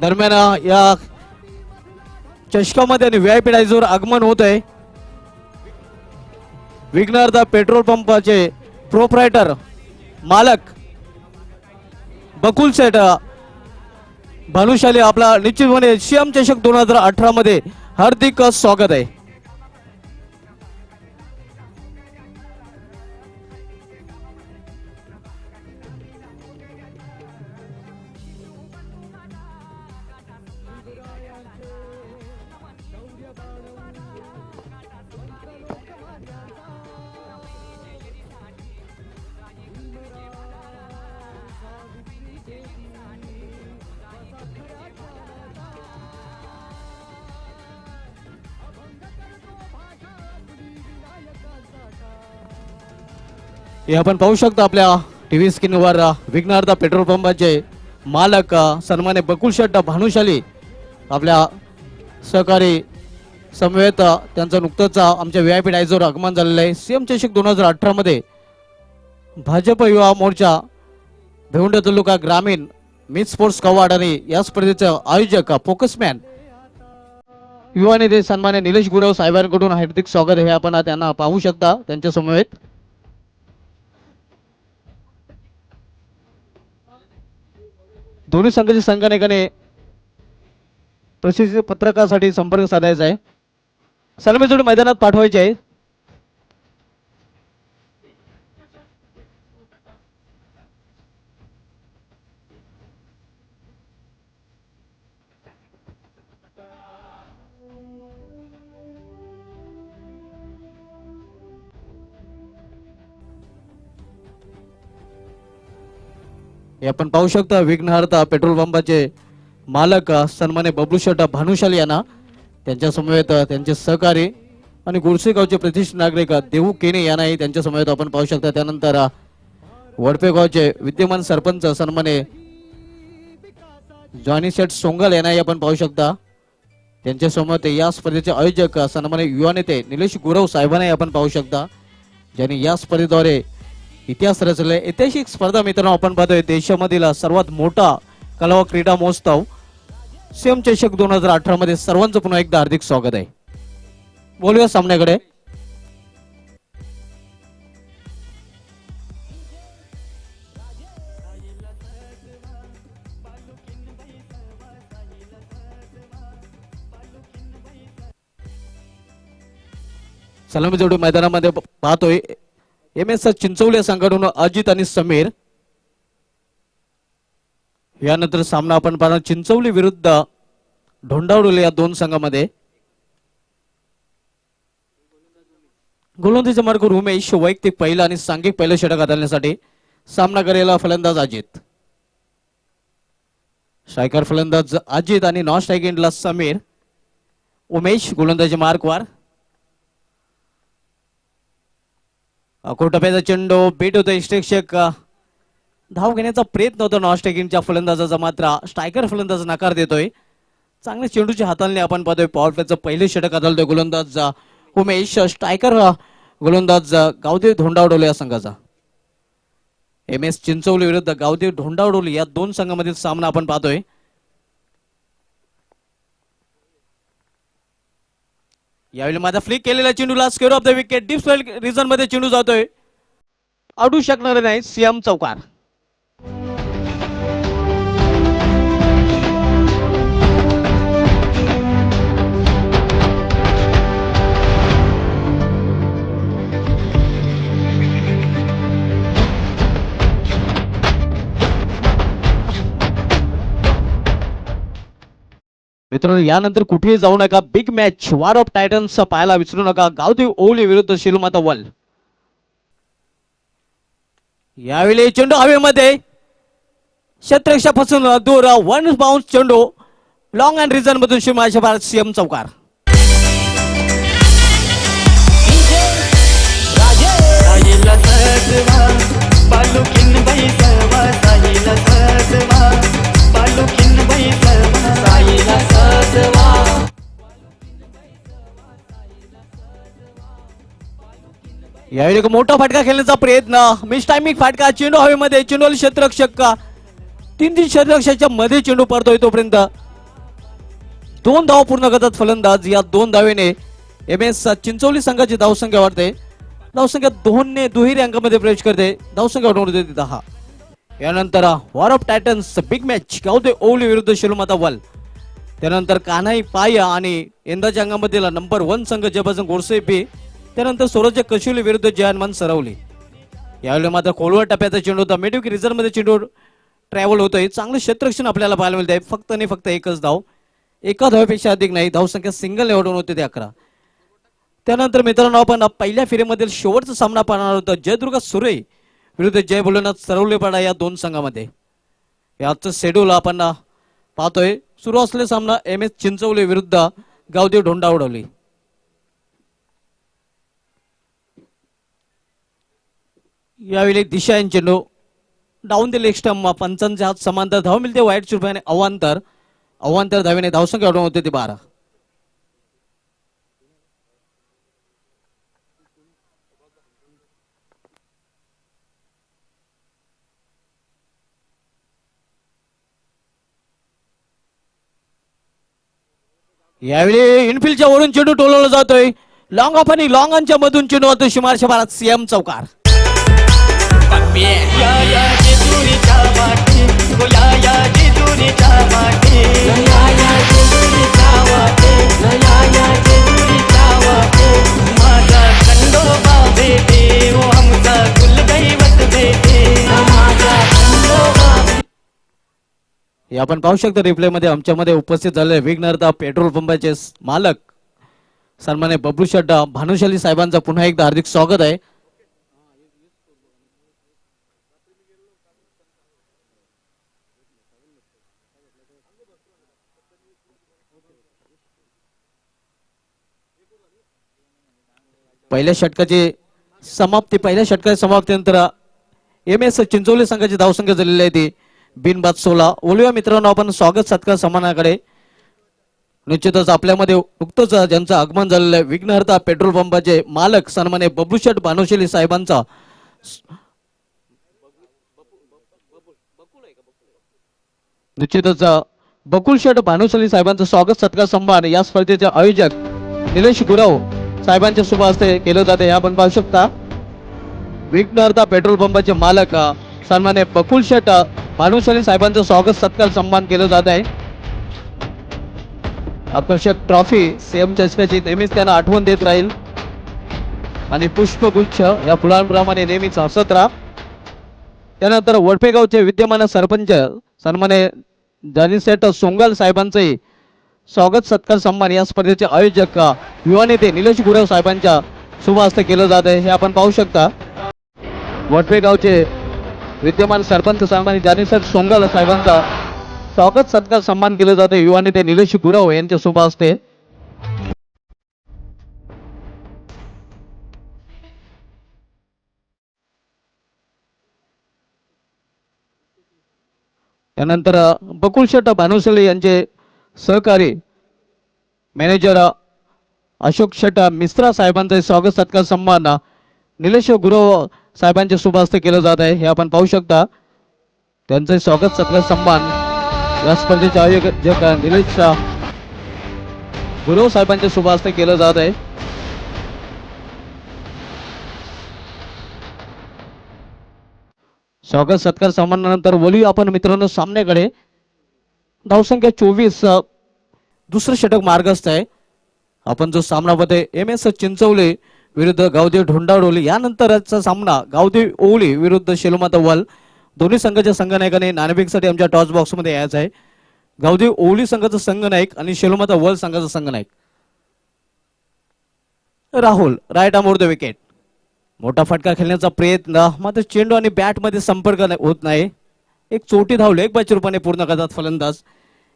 दरम्यान या चषकामध्ये आणि व्हीआयपी डायझवर आगमन होत आहे. विघ्नहर्ता पेट्रोल पंपाचे प्रोप्रायटर मालक बकुल शेठ भानुशाली आपला निश्चितपणे सीएम चषक 2018 मध्ये हार्दिक स्वागत आहे. हे आपण पाहू शकता आपल्या टीव्ही स्क्रीनवर विघ्नहर्ता पेट्रोल पंपाचे मालक सन्मान्य बकुल शेठ भानुशाली आपल्या सहकारी समवेत त्यांचं नुकतंच आमच्या व्हीआयपी डायझवर आगमन झालेलं आहे. सीएम चषक 2018 मध्ये भाजप युवा मोर्चा भिवंडी तालुका ग्रामीण मिस स्पोर्ट्स कवाड आणि या स्पर्धेचे आयोजक फोकसमॅन युवा नेते सन्मान्य निलेश गुरव साहेबांकडून हार्दिक स्वागत हे आपण त्यांना पाहू शकता त्यांच्या समवेत. दोन्ही संघाच्या संघटनेने प्रसिद्धी पत्रकासाठी संपर्क साधायचा आहे. सलामी जोडी मैदानात पाठवायची आहे. हे आपण पाहू शकता विघ्नहर्ता पेट्रोल पंपाचे मालक सन्मान्य बबलू शेठ भानुशाली यांना त्यांच्या समवेत त्यांचे सहकारी आणि गुरसेगावचे प्रतिष्ठित नागरिक देऊ केने यांनाही त्यांच्या समवेत आपण पाहू शकता. त्यानंतर वडपेगावचे विद्यमान सरपंच सन्मान्य जॉनी शेठ सोंगल यांनाही आपण पाहू शकता. त्यांच्या समवेत या स्पर्धेचे आयोजक सन्मान्य युवा नेते निलेश गुरव साहेबांनाही आपण पाहू शकता ज्यांनी या स्पर्धेद्वारे इतिहास रचले. ऐतिहासिक स्पर्धा मित्रांनो आपण पाहतोय देशामधील सर्वात मोठा कला व क्रीडा महोत्सव सीएम चषक 2018 मध्ये सर्वांचं पुन्हा एकदा हार्दिक स्वागत आहे. बोलूया सामन्याकडे. सलामी जोडी मैदानामध्ये पाहतोय MS चिंचवली संघाकडून अजित आणि समीर. यानंतर सामना आपण पाहणार चिंचवली विरुद्ध ढोंडावडोली या दोन संघामध्ये. गोलंदाजी मार्गावर उमेश वैयक्तिक पहिला आणि सांघिक पहिलं षटक हाताळण्यासाठी सामना करेल फलंदाज अजित. स्ट्रायकर फलंदाज अजित आणि नॉन स्ट्रायक एंडला समीर. उमेश गोलंदाजी मार्कवर कोटप्याचा चेंडू बेट होतो. इष्टेक्षक धाव घेण्याचा प्रयत्न होता नॉन स्ट्रायकिंगच्या फलंदाजाचा मात्र स्ट्रायकर फलंदाज नकार देतोय. चांगल्या चेंडूची हाताळणी आपण पाहतोय. पॉवर प्लेचं पहिले षटक हाताळतोय गोलंदाज उमेश. स्ट्रायकर गोलंदाज गावदेव धोंडावडोली या संघाचा. MS चिंचवली विरुद्ध गावदेव धोंडावडोली या दोन संघामधील सामना आपण पाहतोय. यावेळी माझा फ्लिक केलेला चेंडूला square of the wicket deep region मध्ये चेंडू जातोय. अडू शकणार नाही सीएम चौकार. मित्रांनो यानंतर कुठेही जाऊ नका. Big match war of Titans पाहायला विसरू नका. गावदेव ओवली विरुद्ध शिलमाता वल. यावेळी चेंडू हवेमध्ये क्षेत्ररक्षणापासून दूर वन बाउन्स चेंडू लॉंग अँड रिझन मधून शिवमाशा भारत सीएम चौकार. यावेळी एक मोठा फटका खेळण्याचा प्रयत्न. मिस टायमिंग फटका. चेंडू हवेमध्ये. चेंडू क्षेत्ररक्षक 3-3 क्षेत्ररक्षकाच्या मध्ये चेंडू पडतोय. तोपर्यंत 2 धावा पूर्ण करतात फलंदाज. या 2 धावेने एम एस चिंचोली संघाची धावसंख्या वाढते. धावसंख्या 2 ने दुहेरी अंकामध्ये प्रवेश करते. धावसंख्या वाढवून देते 10. यानंतर war of titans big match गावदे ओवली विरुद्ध शेलूमाता वल. त्यानंतर कान्हाई पाया आणि यंदाच्या अंगामधील नंबर 1 संघ जयभजन गोडसे बी. त्यानंतर स्वराज्य कशिवली विरुद्ध जय हनुमान सरवली. यावेळी मात्र खोलवर टप्प्याचा चेंडू होता. मिडविक रिझर्व्ह मध्ये चेंडू ट्रॅव्हल होतोय. चांगलं क्षेत्ररक्षण आपल्याला पाहायला मिळतंय. फक्त आणि फक्त एकच धाव, एका धावेपेक्षा अधिक नाही. धावसंख्या सिंगल निवडून होते ते 11. त्यानंतर मित्रांनो आपण पहिल्या फेरीमधील शेवटचा सामना पाहणार होता. जयदुर्गा सुरे विरुद्ध जय भोलेनाथ सरवलेपाडा या 2 संघामध्ये. याचं शेड्यूल आपण पाहतोय. सुरू असलेला सामना एम एस चिंचवली विरुद्ध गावदेव ढोंडावडवली. यावेळी दिशा यांचे चेंडू डाऊन द लेग स्टंप. पंचांच्या हात समांतर धाव मिळते. वाईट चुरप्याने अवांतर धावेने धावसंख्या वाढवून होते ती 12. यावेळी इनफिल्डच्या वरून चेंडू टोलवला जातोय. लॉंग ऑफ आणि लॉंग ऑनच्या मधून चेंडू होतो सीमारेषा भारत सीएम चौकार. हे आपण पाहू शकतो रिप्ले मध्ये. आमच्यामध्ये उपस्थित झालेले विघ्नहर्ता पेट्रोल पंपाचे मालक सन्मान्य बबलू शेट भानुशाली साहेबांचा पुन्हा एकदा हार्दिक स्वागत आहे. पहिल्या षटकाची समाप्तीनंतर एम एस चिंचोली संघाची धावसंख्या झालेली आहे ती बिनबाद 16. बोलूया मित्रांनो आपण स्वागत सत्कार सन्मानाकडे. निश्चितच आपल्यामध्ये नुकतंच ज्यांचं आगमन झालेलं आहे विघ्नहर्ता पेट्रोल पंपाचे मालक सन्मान्य बबलू शेट भानुशाली साहेबांचा निश्चितच बकुल शेट भानुशाली साहेबांचं स्वागत सत्कार सन्मान या स्पर्धेचे आयोजक निलेश गुरव साहेबांच्या शुभ हस्ते केलं जाते. आपण पाहू शकता विघ्नहर्ता पेट्रोल पंपाचे मालक सन्मान्य बकुल शेट भानुशाली साहेबांचं स्वागत सत्कार सन्मान केलं जात आहे. आकर्षक ट्रॉफी सीएम चषकाची नेहमीच त्यांना आठवण देत राहील आणि पुष्पगुच्छ या फुलांप्रमाणे नेहमीच हसत राहा. त्यानंतर वडपेगावचे विद्यमान सरपंच सन्मान्य जानीसेठ सोंगल साहेबांचंही स्वागत सत्कार सन्मान या स्पर्धेचे आयोजक युवा नेते निलेश गुरव साहेबांच्या शुभ हस्ते केलं जात आहे. हे आपण पाहू शकता वडपेगावचे विद्यमान सरपंच सन्मान्य जानीसेठ सोंगल साहेबांचा स्वागत सत्कार सन्मान केलं जाते युवा नेते निलेश गुरव यांच्या शुभ हस्ते. त्यानंतर बकुल शेट भानुशाली यांचे सहकारी मॅनेजर अशोक शेट मिश्रा साहेबांचा स्वागत सत्कार सन्मान निलेश गुरव साहेबांच्या शुभ हस्ते केलं जात आहे. हे आपण पाहू शकता त्यांचे स्वागत सत्कार सन्मान या स्पर्धेचे आयोजक निलेश गुरव साहेबांच्या शुभ हस्ते केलं जात आहे. स्वागत सत्कार सन्मानानंतर बोलूया आपण मित्रांनो सामन्याकडे. धावसंख्या 24 दुसरं षटक मार्गस्थ आहे. आपण जो सामना मध्ये एम एस चिंचवली विरुद्ध गावदेव ढोंडावडोली यानंतरचा सामना गावदेव ओवली विरुद्ध शेलूमाता वल. दोन्ही संघाच्या संघनायकाने नाणेफेकसाठी आमच्या टॉस बॉक्स मध्ये यायचं आहे. गावदेव ओवली संघाचा संघनायक आणि शेलूमाता वल संघाचा संघनायक Rahul right arm over the wicket. मोठा फटका खेळण्याचा प्रयत्न मात्र चेंडू आणि बॅट मध्ये संपर्क होत नाही. एक चोटी धाव लेग बाय रूपाने पूर्ण करतात फलंदाज.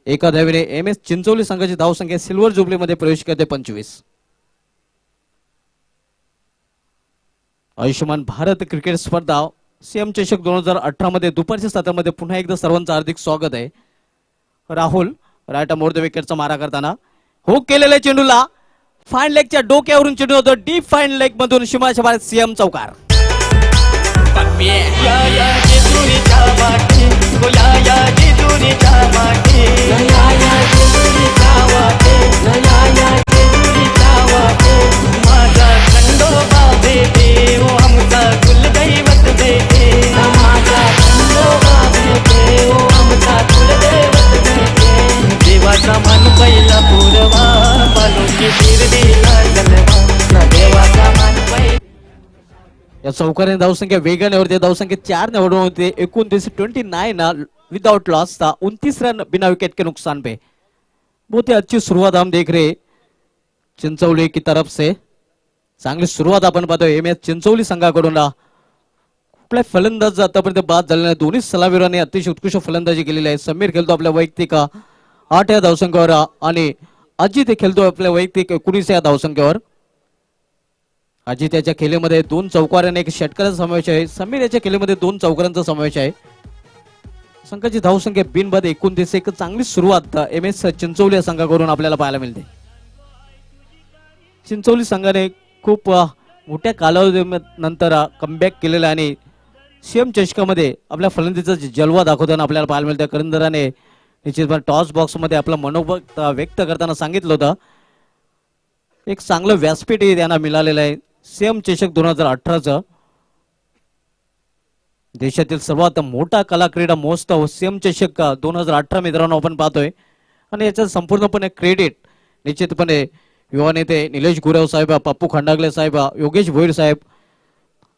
एका धावेने एम एस चिंचोली संघाची धावसंख्या सिल्वर जुबली मध्ये प्रवेश करते 25. आयुष्यमान भारत क्रिकेट स्पर्धा सीएम चषक 2018 मध्ये दुपारच्या सत्रामध्ये पुन्हा एकदा सर्वांचं हार्दिक स्वागत आहे. Rahul right arm over the विकेटचा मारा करताना हुक केलेल्या चेंडूला फाईन लेगच्या डोक्यावरून चेंडू होतो डीप फाईन लेग मधून सीमारेषा भारत सीएम चौकार. या चौकाराने धावसंख्या वेगाने वरती धावसंख्या 4 ने बढ़ून होती 29 विदाउट लॉस था 29 रन बिना विकेट के नुकसान पे। बहुत ही अच्छी शुरुआत हम देख रहे चिंचवली की तरफ से। चांगली सुरुवात आपण पाहतोय एम एस चिंचवली संघाकडून। कुठल्या फलंदाज आतापर्यंत बाद झाले नाही, दोन्ही सलामीरांनी अतिशय उत्कृष्ट फलंदाजी केलेली आहे। समीर खेळतो आपल्या वैयक्तिक 8 या धावसंख्येवर आणि अजित खेळतो आपल्या वैयक्तिक 19 या धावसंख्येवर। अजित याच्या खेळीमध्ये 2 चौकार आणि 1 षटकाराचा समावेश आहे। समीर याच्या खेळीमध्ये 2 चौकारांचा समावेश आहे। संघाची धावसंख्या बिनबाद 29। एक चांगली सुरुवात एम एस चिंचवली या संघाकडून आपल्याला पाहायला मिळते। चिंचवली संघाने खूप मोठ्या कालावधीनंतर कमबॅक केलेला आणि सीएम चषकामध्ये आपल्या फलंदाजीचा जलवा दाखवताना आपल्याला पाहायला मिळतं। करंदराने निश्चितपणे टॉस बॉक्स मध्ये आपलं मनोबल व्यक्त करताना सांगितलं होतं एक चांगलं व्यासपीठ त्यांना मिळालेलं आहे सीएम चषक 2018चं। देशातील सर्वात मोठा कला क्रीडा महोत्सव सीएम चषक 2018 मित्रांनो आपण पाहतोय आणि याचं संपूर्णपणे क्रेडिट निश्चितपणे युवा नेते निलेश गुरव साहेब, पप्पू खंडागले साहेब, योगेश भोईर साहेब,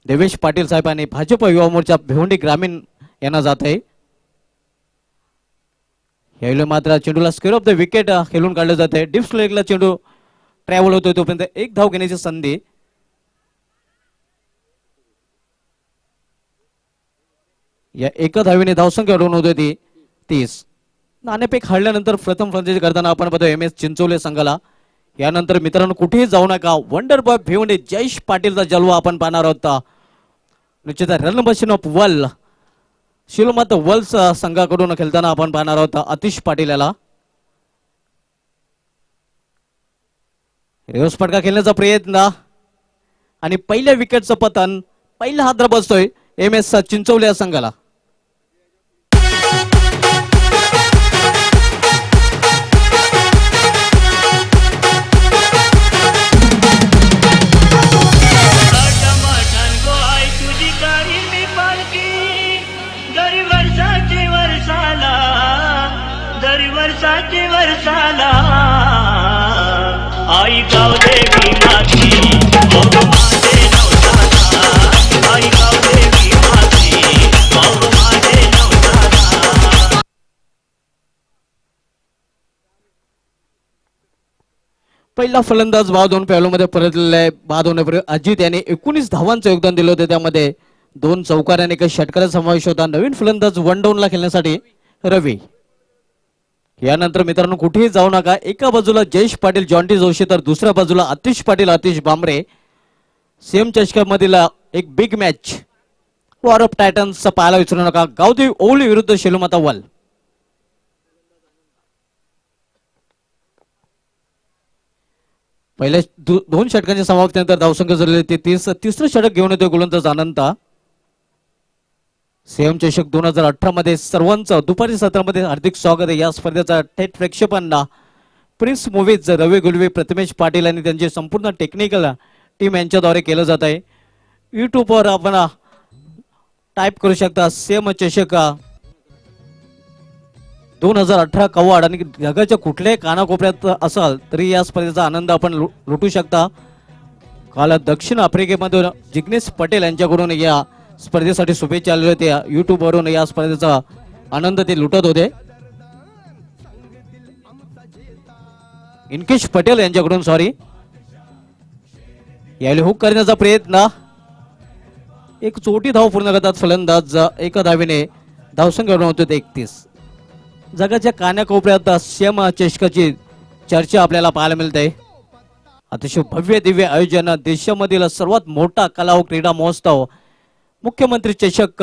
देवेश पाटील साहेब आणि भाजप युवा मोर्चा भिवंडी ग्रामीण यांना जात आहे। यावेळी मात्र चेंडूला स्क्वेअर ऑफ द विकेट खेळून काढले जाते। डिप्स लेगला चेंडू ट्रॅव्हल होतोय तोपर्यंत एक धाव घेण्याची संधी। या एका धावीने धावसंख्या वाढवून होती ती 30। नाणेफेक हरल्यानंतर प्रथम फलंदाजी करताना आपण पाहतो एम एस चिंचवली संघाला। यानंतर मित्रांनो कुठेही जाऊ नका, वंडर बॉय भिवंडी जयेश पाटीलचा जलवा आपण पाहणार आहोत। निश्चित रन मशीन ऑफ वर्ल्ड शिलोमात वर्ल्ड संघाकडून खेळताना आपण पाहणार आहोत आतिश पाटील याला। रिव्हर्स फटका खेळण्याचा प्रयत्न आणि पहिल्या विकेटचं पतन, पहिला हादरा बसतोय एम एस चिंचवली या संघाला। आई गाव देवी माझी मग माझे नवसाला, आई गाव देवी माझी मग माझे नवसाला। पहिला फलंदाज बाद होऊन पैलूमध्ये परतलेला आहे। बाद होण्यापूर्वी अजित यांनी 19 धावांचं योगदान दिलं होतं, त्यामध्ये 2 चौकार आणि 1 षटकाराचा समावेश होता। नवीन फलंदाज वन डाऊनला खेळण्यासाठी रवी। यानंतर मित्रांनो कुठेही जाऊ नका, एका बाजूला जयेश पाटील जॉन्टी जोशी तर दुसऱ्या बाजूला आतिश पाटील आतिश बांबरे। सीएम चषकामधील एक big match war of Titans पाहायला विसरू नका। गावदेवी ओवली विरुद्ध शेलुमाता वल। पहिल्या 2 षटकांच्या समाप्तीनंतर धावसंख्या झालेली ते 30। तिसरं षटक घेऊन येतोय गोलंदाज अनंत। सीएम चषक 2018 मध्ये सर्वांचं दुपारी सत्रामध्ये हार्दिक स्वागत आहे। या स्पर्धेचा थेट प्रेक्षेपांना प्रिन्स मूवीज रवी गुलवे, प्रतिमेश पाटील आणि त्यांची संपूर्ण टेक्निकल टीम यांच्याद्वारे केलं जात आहे। यूट्यूबवर आपण टाईप करू शकता सीएम चषक 2018 कवाड आणि जगाच्या कुठल्याही कानाकोपऱ्यात असाल तरी या स्पर्धेचा आनंद आपण लुटू शकता। काल दक्षिण आफ्रिकेमधून जिग्नेश पटेल यांच्याकडून या स्पर्धेसाठी शुभेच्छा आलेल्या होत्या। युट्यूब वरून या स्पर्धेचा आनंद ते लुटत होते। इनकेश पटेल यांच्याकडून सॉरी यावेळी हुक करण्याचा प्रयत्न, एक चोटी धाव पूर्ण करतात फलंदाज। एका धावीने धावसंख्या होते 31। जगाच्या कानाकोपऱ्यात सीएम चषकाची चर्चा आपल्याला पाहायला मिळते। अतिशय भव्य दिव्य आयोजन, देशामधील सर्वात मोठा कला व क्रीडा महोत्सव मुख्यमंत्री चषक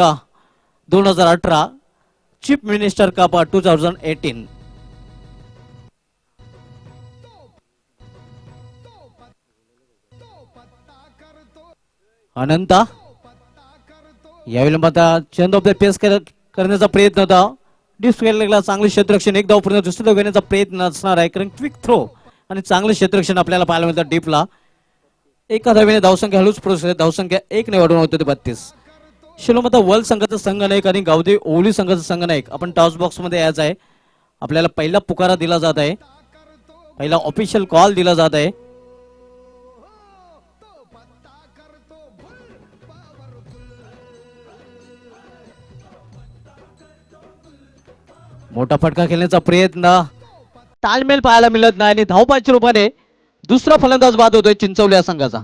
2018 चीफ मिनिस्टर कप 2018। अनंत यावेळी मात्र चेंज ऑफ द पेस करण्याचा प्रयत्न होता। डिस्कला चांगले क्षेत्ररक्षण, एक धाव पूर्ण दुसरी धाव घेण्याचा प्रयत्न असणार आहे कारण क्विक थ्रो आणि चांगले क्षेत्ररक्षण आपल्याला पाहायला मिळतं डीपला। एका धावेने धावसंख्या हळूच पुढे, धावसंख्या 1 ने वाढवून होते 32। शिलोमाता वर्ल्ड संघाचा संघनायक आणि गावदेवी ओवली संघाचा संघनायक आपण टॉस बॉक्स मध्ये यायचं आहे। आपल्याला पहिला पुकारा दिला जात आहे, पहिला ऑफिशियल कॉल दिला जात आहे। मोठा फटका खेळण्याचा प्रयत्न, ताळमेळ पाहायला मिळत नाही आणि धावपाच्या रूपाने दुसरा फलंदाज बाद होतोय चिंचवली या संघाचा.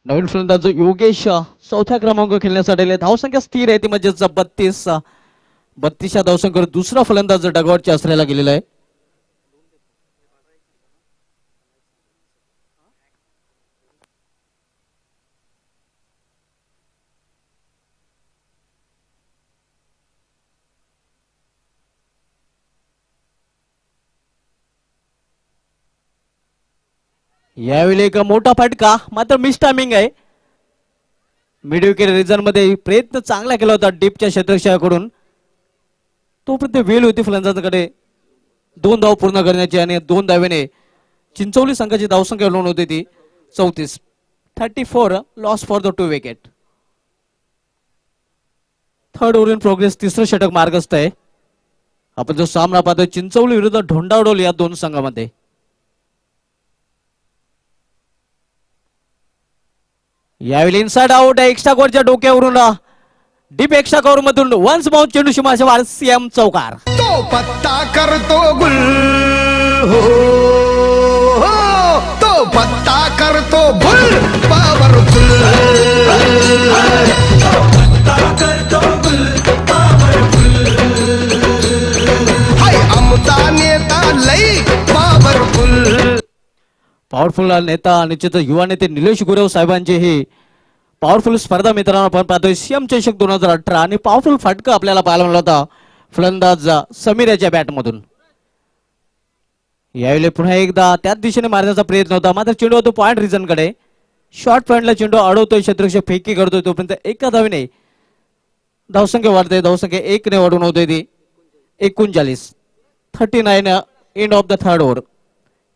नवीन फलंदाज योगेश चौथ्या क्रमांक खेळण्यासाठी आले. धावसंख्या स्थिर आहे ती म्हणजेच 32 धावसंख्येवर दुसरा फलंदाज डगआउटच्या आश्रयाला गेलेला आहे. यावेळी एक मोठा फटका, मात्र मिस टायमिंग आहे. मिड विकेट रिजन मध्ये प्रयत्न चांगला केला होता डीपच्या क्षेत्रक्षयाकडून, तोपर्यंत वेळ होती फलंदाजाकडे 2 धाव पूर्ण करण्याची आणि 2 धावेने चिंचवली संघाची धावसंख्या नोंद होती ती 34. 34 loss for the 2 wicket. Third over in progress, तिसरं षटक मार्गस्थ आहे. आपण जो सामना पाहतोय चिंचवली विरुद्ध ढोंडावडोल या दोन संघामध्ये. यावेळी इनसाइड आउट आहे. एक्स्ट्रा कव्हरच्या डोक्यावरून डीप एक्स्ट्रा कव्हर मधून वन्स बाउंड चेंडू सीमाच्या वार सीएम चौकार. तो पत्ता करतो गुल हो, हो तो पत्ता करतो गुल पावरफुल. हाय आमचा नेता लई पावरफुल. पॉवरफुल नेता निश्चित युवा नेते निलेश गुरव साहेबांचे हे पॉवरफुल स्पर्धा मित्रांनो आपण पाहतोय सीएम चषक 2018 आणि पॉवरफुल फटका आपल्याला पाहायला मिळाला होता फलंदाज समीर याच्या बॅटमधून. यावेळी पुन्हा एकदा त्याच दिशेने मारण्याचा प्रयत्न होता, मात्र चेंडू होतो पॉइंट रिजन कडे. शॉर्ट पॉइंटला चेंडू अडवतोय, क्षेत्ररक्षक फेकी करतोय, तोपर्यंत एका धावेने धावसंख्या वाढते. धावसंख्या 1 ने वाढून होते ती 39. 39 end of the third over.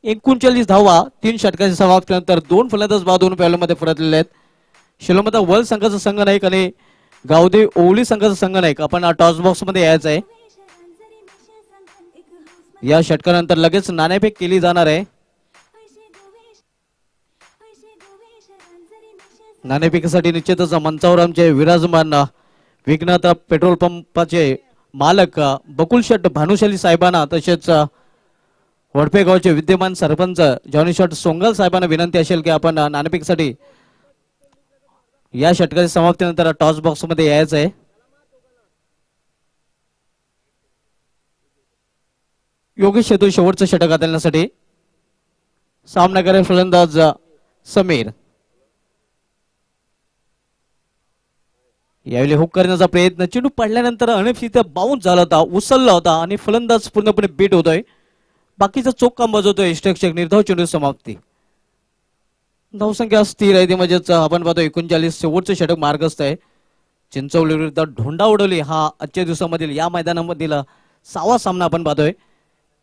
39 धावा 3 षटकांची समाप्तीनंतर 2 फलंदाज बाद होऊन पॅलमध्ये परतलेले आहेत. शिलोमता वर्ल्ड संघाचा संघ नाईक आणि गावदेव ओवली संघाचा संघ नाईक आपण टॉस बॉक्स मध्ये यायचं आहे. या षटकानंतर लगेच नाणेफेक केली जाणार आहे. नाणेफेकीसाठी निश्चितच मंचावर आमचे विराजमान विघ्नहर्ता पेट्रोल पंपाचे मालक बकुल शेट भानुशाली साहेबांना, तसेच वडपे गावचे विद्यमान सरपंच जॉनी शॉट सोंगल साहेबांना विनंती असेल की आपण नाणेफेकीसाठी या षटकाच्या समाप्तीनंतर टॉस बॉक्स मध्ये यायचं आहे. योगेश शेतू शेवटचं षटक हाताळण्यासाठी. सामना करेल फलंदाज समीर. यावेळी हुक करण्याचा प्रयत्न, चेंडू पडल्यानंतर अनपेक्षित बाउन्स झाला होता, उसळला होता आणि फलंदाज पूर्णपणे बीट होतोय. बाकीचा चोख काम बजवतोय यष्टरक्षक. निर्धाव चेंडू समाप्ती. धावसंख्या स्थिर आहे ती म्हणजेच आपण पाहतो 39. शेवटचं षटक मार्गस्थ आहे. चिंचवली विरुद्ध ढोंडावडोली हा आजच्या दिवसामधील या मैदानामधील 6वा सामना आपण पाहतोय.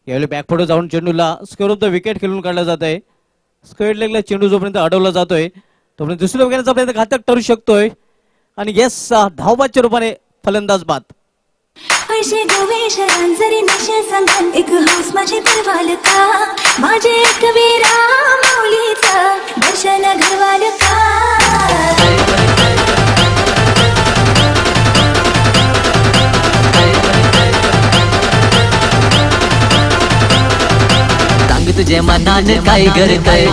यावेळी बॅकफुट जाऊन चेंडूला स्क्वेअर ऑफ द विकेट खेळून काढला जात आहे. स्क्वेअर लेगला चेंडू जोपर्यंत अडवला जातोय तोपर्यंत दुसऱ्या विकेटचा प्रयत्न घातक ठरू शकतोय आणि येस धावबादच्या रूपाने फलंदाज बाद. पैसे गोवेश जरी नशे संगन एक हौस माझे घरवाल का, माझे एक वीरा माऊलीचा दर्शन घरवाल का. सांग तुझे मनान काय करताय.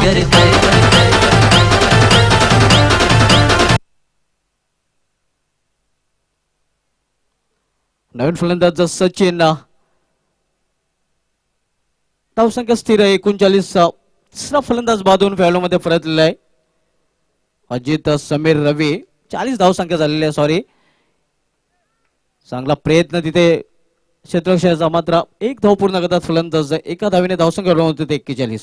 नवीन फलंदाज सचिन. धावसंख्या स्थिर आहे 39. तिसरा फलंदाज बाद होऊन फॅलोमध्ये परतलेला आहे. अजित समीर रवी 40 धावसंख्या झालेली आहे. सॉरी, चांगला प्रयत्न तिथे क्षेत्ररक्षकाचा, मात्र 1 धाव पूर्ण करतात फलंदाज. एका धावेने धावसंख्या होते 41.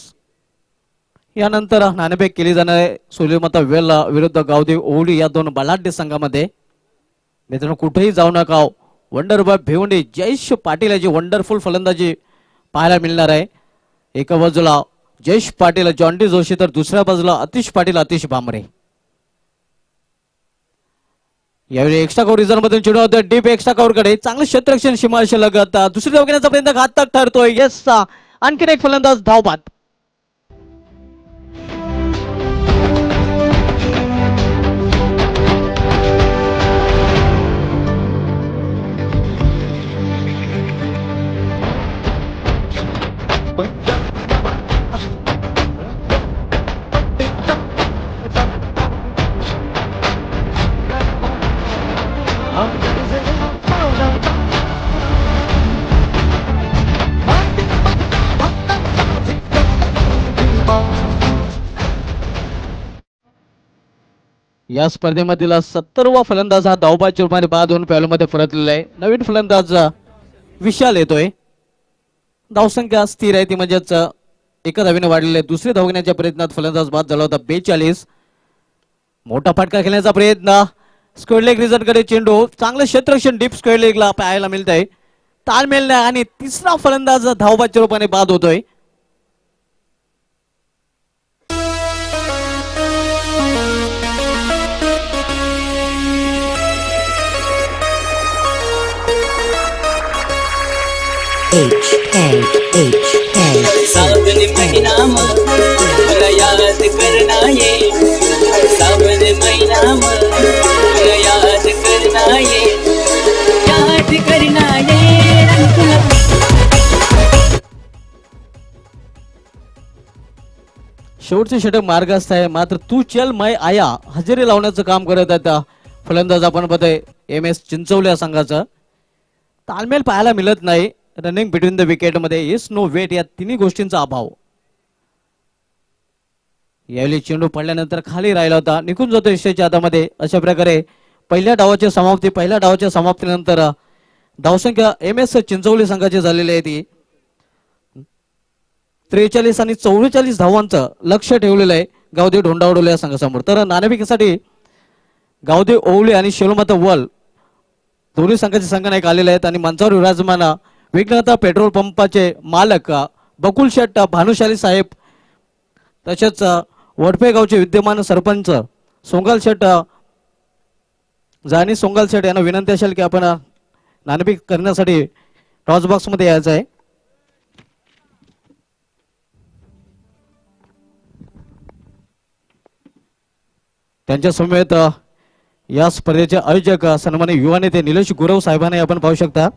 यानंतर नाणेफेक केली जाणार आहे सूर्यमाता वेल विरुद्ध गावदेव ओवली या दोन बलाढ्य संघामध्ये. मित्रांनो कुठेही जाऊ नका. वंडरबॉय भिवंडी जयेश पाटील याची वंडरफुल फलंदाजी पाहायला मिळणार आहे. एका बाजूला जयेश पाटील जॉन्टी जोशी तर दुसऱ्या बाजूला आतिश पाटील आतिश भामरे. यावेळी एक्स्ट्रा कव्हर रिझर्व्ह मधून चेंडू होतोय डीप एक्स्ट्रा कव्हर कडे. चांगलं क्षेत्ररक्षण सीमारेषे लगत दुसरी धाव घेण्याचा प्रयत्न घातक ठरतोय. येस आणखीन एक फलंदाज धावबाद. या स्पर्धेमधील 70वा फलंदाज हा धावबाद रूपाने बाद होऊन पॅलोमध्ये परतलेला आहे. नवीन फलंदाज विशाल येतोय. धावसंख्या स्थिर आहे ती म्हणजेच एका धावीने वाढलेली आहे. दुसरी धाव घेण्याच्या प्रयत्नात फलंदाज बाद झाला होता 42. मोठा फटका खेळण्याचा प्रयत्न स्क्वेअर लेग रिझल्ट कडे चेंडू. चांगलं क्षेत्ररक्षण डीप स्क्वेअर लेगला पाहायला मिळत आहे. ताळमेळ नाही आणि तिसरा फलंदाज धावबादच्या रूपाने बाद होतोय. सावन महीना मला याद करना ये, सावन महीना मला याद करना ये, याद करना ये शेवटचे षटक मार्गस्थ आहे. मात्र तू चल मै आया हजेरी लावण्याचं काम करत आहेत फलंदाज आपण बघतोय MS चिंचवल्या संघाचं. ताळमेळ पाहायला मिळत नाही. रनिंग बिटवीन द विकेट मध्ये इज नो वेट या तिन्ही गोष्टींचा अभाव. यावेळी चेंडू पडल्यानंतर खाली राहिला होता. निघून जातो यशाच्या हातामध्ये. अशा प्रकारे पहिल्या डावाची समाप्तीनंतर धावसंख्या MS चिंचवली संघाची झालेली आहे ती 43 आणि 44 धावांचं लक्ष ठेवलेलं आहे गावदेव ढोंडावडोले या संघासमोर. तर नाणेफेकीसाठी गावदेव ओवळे आणि शिलोमाता वल दोन्ही संघाचे संघनायक आलेले आहेत. आणि मंचावर विराजमान विघ्नहर्ता पेट्रोल पंपाचे मालक बकुल शेट भानुशाली साहेब तसेच वडपे गावचे विद्यमान सरपंच सोंगाल शेट जानी सोंगाल शेट यांना विनंती असेल की आपण नाणेफेक करण्यासाठी टॉस बॉक्स मध्ये यायचं आहे. त्यांच्या समेत या स्पर्धेचे आयोजक सन्माननीय युवा नेते निलेश गुरव साहेबांना आपण पाहू शकता.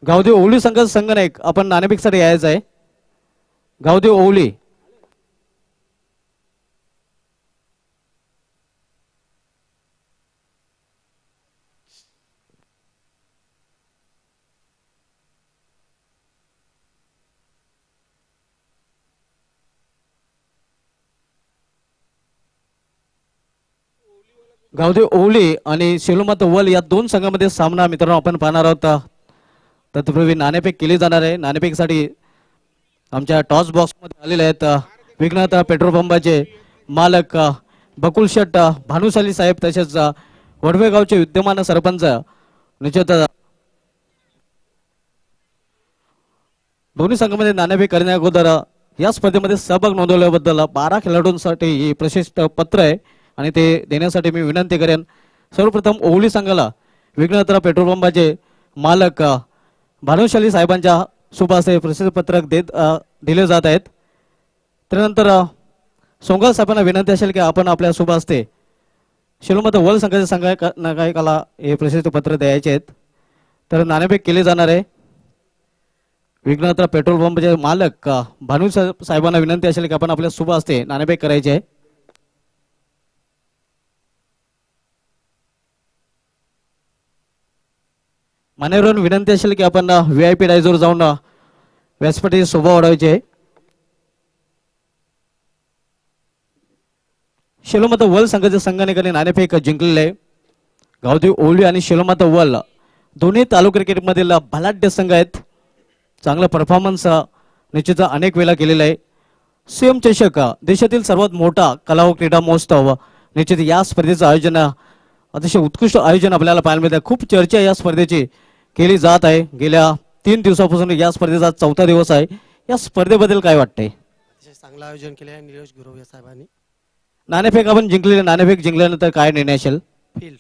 गावदेव ओवली संघाचा संघनायक आपण नाणेफेकीसाठी यायचं आहे. गावदेव ओवली गावदेव ओवली आणि शेलोमाता वल या दोन संघामध्ये सामना मित्रांनो आपण पाहणार आहोत. तत्पूर्वी नाणेफेक केली जाणार आहे. नाणेफेकीसाठी आमच्या टॉस बॉक्स मध्ये आलेले आहेत विघ्नहर्ता पेट्रोल पंपाचे मालक बकुल शेट भानुशाली साहेब तसेच वडवे गावचे विद्यमान सरपंच निश्चित दोन्ही संघामध्ये नाणेफेक करण्या अगोदर या स्पर्धेमध्ये सहभाग नोंदवल्याबद्दल 12 खेळाडूंसाठी ही प्रशस्त पत्र आहे आणि ते देण्यासाठी मी विनंती करेन. सर्वप्रथम ओवली संघाला विघ्नहर्ता पेट्रोल पंपाचे मालक भानुशाली साहेबांच्या शुभ हस्ते प्रसिद्ध पत्रक दिले जात आहेत. त्यानंतर सोंगाल साहेबांना विनंती असेल की आपण आपल्या शुभ हस्ते शिलोमाता वल संघाच्या संघनायकाला हे प्रसिद्ध पत्र द्यायचे आहेत. तर नाणेफेक केले जाणार आहे. विघ्नहर्ता पेट्रोल पंपाचे मालक भानू साहेबांना विनंती असेल की आपण आपल्या शुभ हस्ते नाणेफेक करायचे आहे. मान्यवरांना विनंती असेल की आपण VIP डायझोर जाऊन व्यासपीठाची शोभा वाढवायची आहे. शिलोमाता वल संघाच्या संघाने नाणेफेक जिंकलेले आहे. गावदेव ओवली आणि शिलोमाता वल दोन्ही तालुका क्रिकेटमधील बलाढ्य संघ आहेत. चांगला परफॉर्मन्स निश्चित अनेक वेळा केलेला आहे. CM चषक देशातील सर्वात मोठा कला व क्रीडा महोत्सव निश्चित या स्पर्धेचं आयोजन अतिशय उत्कृष्ट आयोजन आपल्याला पाहायला मिळतं. खूप चर्चा या स्पर्धेची केली जात आहे. गेल्या 3 दिवसापासून या स्पर्धेचा 4था दिवस आहे. या स्पर्धेबद्दल काय वाटतंय? अतिशय चांगलं आयोजन केले आहे निलेश गुरव साहेबांनी. नाणेफेक आपण जिंकलेले, नाणेफेक जिंकल्यानंतर काय निर्णय असेल? फील्ड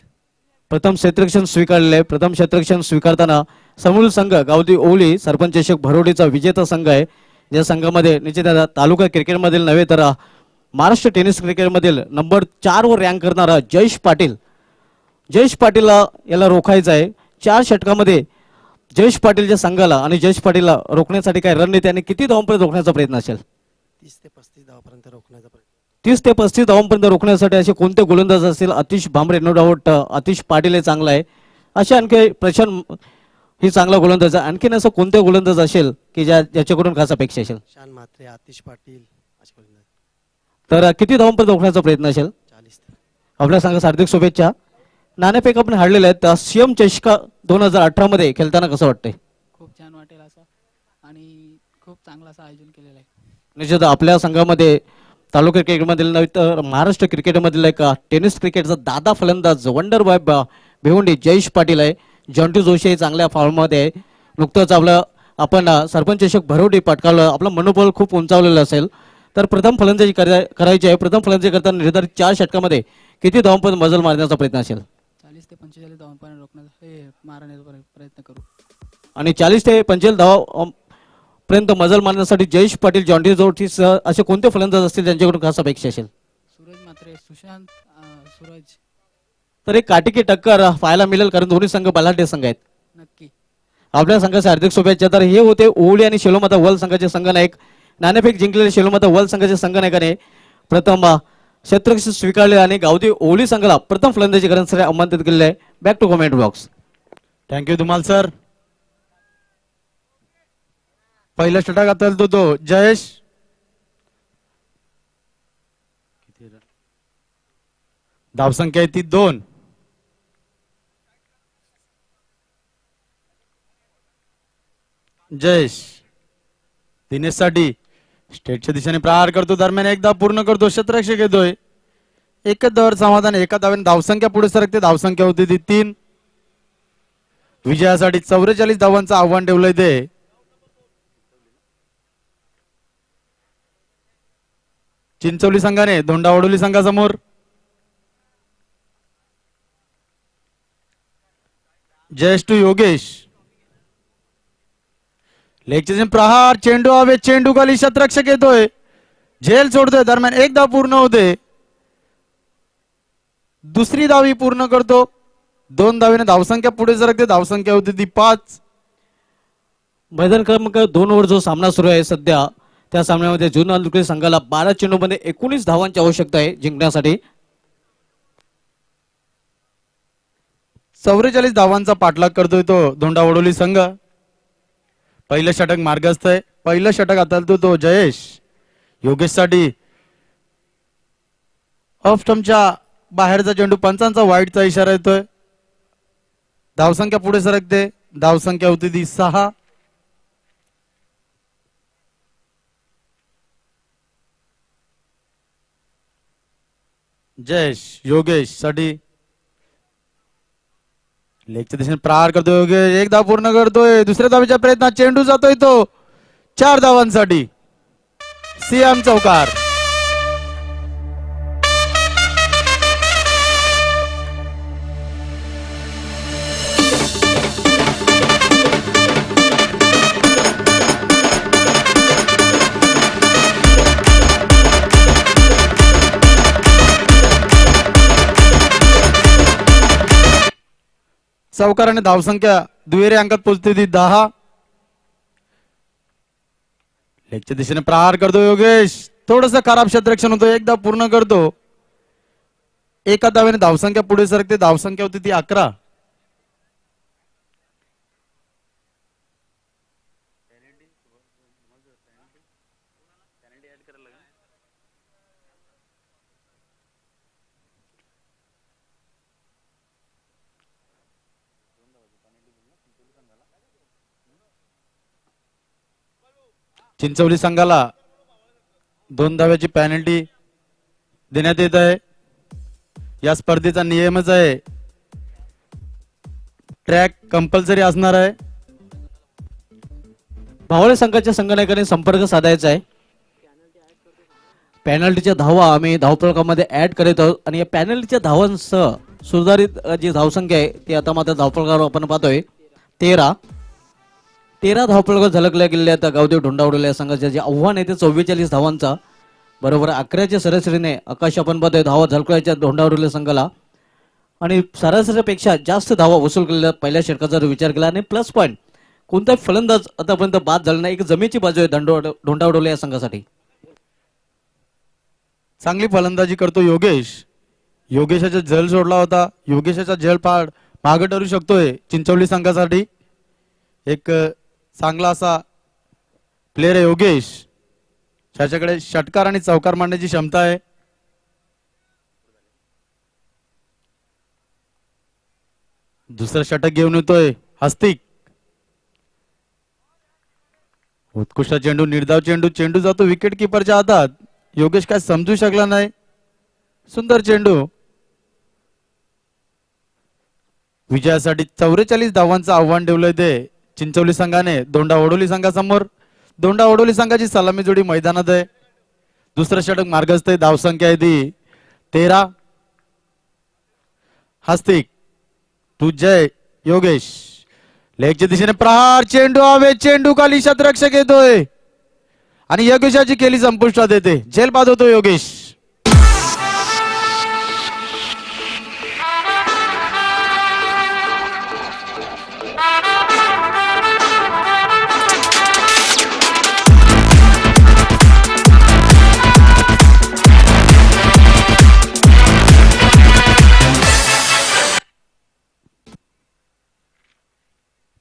प्रथम क्षेत्ररक्षण स्वीकारलेले. प्रथम क्षेत्ररक्षण स्वीकारताना समूल संघ गावठी ओवली सरपंच चषक भरोडीचा विजेता संघ आहे. या संघामध्ये निश्चित तालुका क्रिकेटमधील नव्हे तर महाराष्ट्र टेनिस क्रिकेटमधील नंबर 4 वर रँक करणारा जयेश पाटील. जयेश पाटीलला याला रोखायचं आहे. 4 षटकामध्ये जयेश पाटीलच्या संघाला आणि जयेश पाटीलला रोखण्यासाठी काय रणनीती आणि किती धावांपर्यंत रोखण्याचा प्रयत्न असेल? 30 ते 35 धावापर्यंत रोखण्याचा प्रयत्न. 30 ते 35 धावांपर्यंत रोखण्यासाठी असे कोणते गोलंदाज असतील? आतिश भांबरे, नो डाऊट आतिश पाटील हे चांगला आहे. असे आणखी प्रशांत ही चांगला गोलंदाज आहे. आणखीन असं कोणते गोलंदाज असेल की ज्याच्याकडून खास अपेक्षा असेल? शान म्हात्रे, आतिश पाटील असे गोलंदाज. तर किती धावांपर्यंत रोखण्याचा प्रयत्न असेल? 40 ते. आपल्या संघास हार्दिक शुभेच्छा. नाणेफेक आपण हारलेले आहेत. सीएम चषका 2018 मध्ये खेळताना कसं वाटतंय? खूप छान वाटेल असं आणि खूप चांगलं असं आयोजन केलेलं आहे. निश्चित आपल्या संघामध्ये तालुका क्रिकेटमधील नव्हे तर महाराष्ट्र क्रिकेटमधील एक टेनिस क्रिकेटचा दादा फलंदाज वंडर बॉय भिवंडी जयेश पाटील आहे. जॉन्टी जोशी चांगल्या फॉर्ममध्ये आहे. नुकतंच आपण सरपंच चषक भरोडी पटकावलं. आपलं मनोबल खूप उंचावलेलं असेल. तर प्रथम फलंदाजी करायची आहे. प्रथम फलंदाजी करताना निर्धारित 4 षटकामध्ये किती धावांपर्यंत मजल मारण्याचा प्रयत्न असेल? 40 ते 45 धावांपर्यंत रोखण्याचा मारण्याचा प्रयत्न करू. आणि 40 ते 45 धावा पर्यंत मजल मारण्यासाठी जयेश पाटील, जॉन्टी जोशी असे कोणते फलंदाज असतील त्यांच्याकडून खास अपेक्षा असेल? सूरज मात्रे, सुशांत, सूरज. तर एक काटिकी टक्कर पाहायला मिळेल कारण दोन्ही संघ बलाढ्य संघ आहेत. नक्की. आपल्या संघाचे हार्दिक शुभेच्छा. तर हे होते ओवळी आणि शेलोमाता वल संघाचे संघ नायक. नाणेफेक जिंकलेले शेलोमाता वल संघाचे संघ नायकाने प्रथम क्षेत्ररक्षण स्वीकारले आणि गावठी ओवळी संघाला प्रथम फलंदाजी करण्यासाठी आमंत्रित केलेले आहे. Back to comment box. Thank you Dhumal sir. पहिला षटक आता तो जयेश. धावसंख्या आहे ती 2. जयेश दिनेशसाठी स्टेटच्या दिशेने प्रहार करतो. दरम्यान एकदा पूर्ण करतो. क्षेत्ररक्षक येतोय. एकच धावावर समाधान. एका धावेने धावसंख्या पुढे सरकते. धावसंख्या होती ती 3. विजयासाठी 44 धावांचं आव्हान ठेवलंय ते. चिंचवली संघाने धोंडा वडोली संघासमोर. जयेश टू योगेश. लेगचे प्रहार. चेंडू हवे. चेंडू खाली. क्षेत्ररक्षक येतोय. झेल सोडतोय. दरम्यान एक धाव पूर्ण होते. दुसरी धावी पूर्ण करतो. 2 धावेने धावसंख्या पुढे सरकते. धावसंख्या होती ती 5. मैदान क्रमांक 2 वर जो सामना सुरू आहे सध्या त्या सामन्यामध्ये जुना तालुका संघाला 12 चेंडूमध्ये 19 धावांची आवश्यकता आहे जिंकण्यासाठी. 44 धावांचा पाठलाग करतोय तो धोंडा वडोली संघ. पहिलं षटक मार्गस्थ आहे. पहिलं षटक हाताळतो तो जयेश. योगेश साठी ऑफ स्टंपच्या बाहेरचा चेंडू. पंचांचा वाईटचा इशारा येतोय. धावसंख्या पुढे सरकते. धावसंख्या होती ती 6. जयेश योगेश साठी लेगच्या दिशेने प्रहार करतोय. योगेश एक धाव पूर्ण करतोय. दुसऱ्या धावेच्या प्रयत्नात चेंडू जातोय तो 4 धावांसाठी. सीएम चौकार. चौकाराने धावसंख्या दुहेरी अंकात पोहोचते ती 10. लेगच्या दिशेने प्रहार करतो योगेश. थोडस खराब क्षेत्ररक्षण होतं. एकदा पूर्ण करतो. एका धावेने धावसंख्या पुढे सरकते. धावसंख्या होती ती 11. चिंचवली संघाला 2 धाव्याची पॅनल्टी देण्यात येत आहे. या स्पर्धेचा नियमच आहे, ट्रॅक कंपल्सरी असणार आहे. भावळे संघाच्या संघनायकाने संपर्क साधायचा आहे. पॅनल्टीच्या धावा आम्ही धावफलकामध्ये ऍड करत आहोत आणि या पॅनल्टीच्या धावांसह सुधारित जी धावसंख्या आहे ती आता मात्र धावफलकावर आपण पाहतोय 13 धावफलक झलकल्या गेलेल्या आहेत गावदेव ढोंडावडले या संघाचे जे आव्हान आहे ते 44 धावांचा. बरोबर 11च्या सरासरीने आकाश आपण पाहतोय धावा झलकल्याच्या ढोंडावडले संघाला आणि सरासरीपेक्षा जास्त धावा वसूल केलेल्या पहिल्या षटकाचा जर विचार केला आणि प्लस पॉईंट कोणताही फलंदाज आतापर्यंत बाद झाला नाही. एक जमेची बाजू आहे ढोंडावडले या संघासाठी. चांगली फलंदाजी करतो योगेश. योगेशाचा झेल सोडला होता. योगेशाचा झेल फार मागे ठरू शकतोय चिंचवली संघासाठी. एक चांगला असा प्लेअर आहे योगेश. त्याच्याकडे षटकार आणि चौकार मारण्याची क्षमता आहे. दुसरं षटक घेऊन येतोय हस्तिक. उत्कृष्ट चेंडू, निर्धाव चेंडू, चेंडू जातो विकेट किपरच्या हातात. योगेश काय समजू शकला नाही. सुंदर चेंडू. विजयासाठी 44 धावांचं आव्हान ठेवलंय ते चिंचवली संघाने दोंडावडोली संघासमोर. दोंडावडोली संघाची सलामी जोडी मैदानात आहे. दुसरं षटक मार्गस्थ आहे. धावसंख्या आहे ती 13. हस्तिक तू जय योगेश. लेगच्या दिशेने प्रहार, चेंडू हवे, चेंडू खाली शतरक्षक येतोय आणि योगेशाची केली संपुष्टात येते. झेल बाद होतो योगेश.